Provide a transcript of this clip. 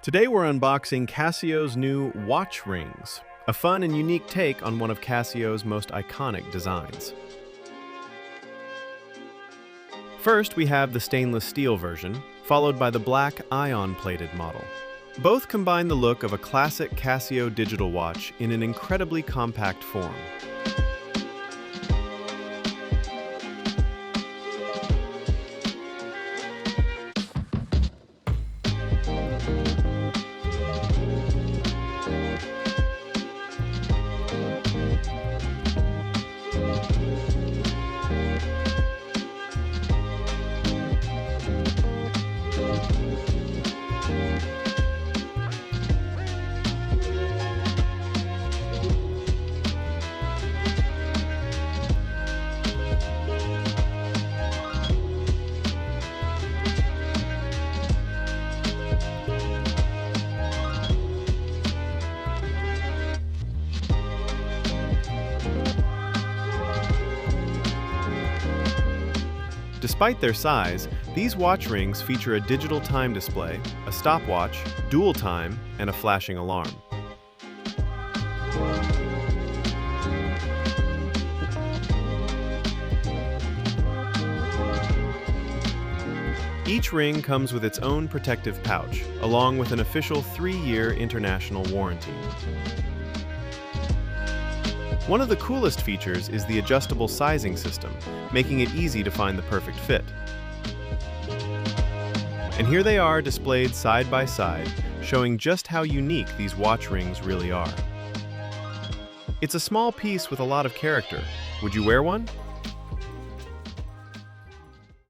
Today we're unboxing Casio's new watch rings, a fun and unique take on one of Casio's most iconic designs. First, we have the stainless steel version, followed by the black ion-plated model. Both combine the look of a classic Casio digital watch in an incredibly compact form. Despite their size, these watch rings feature a digital time display, a stopwatch, dual time, and a flashing alarm. Each ring comes with its own protective pouch, along with an official 3-year international warranty. One of the coolest features is the adjustable sizing system, making it easy to find the perfect fit. And here they are displayed side by side, showing just how unique these watch rings really are. It's a small piece with a lot of character. Would you wear one?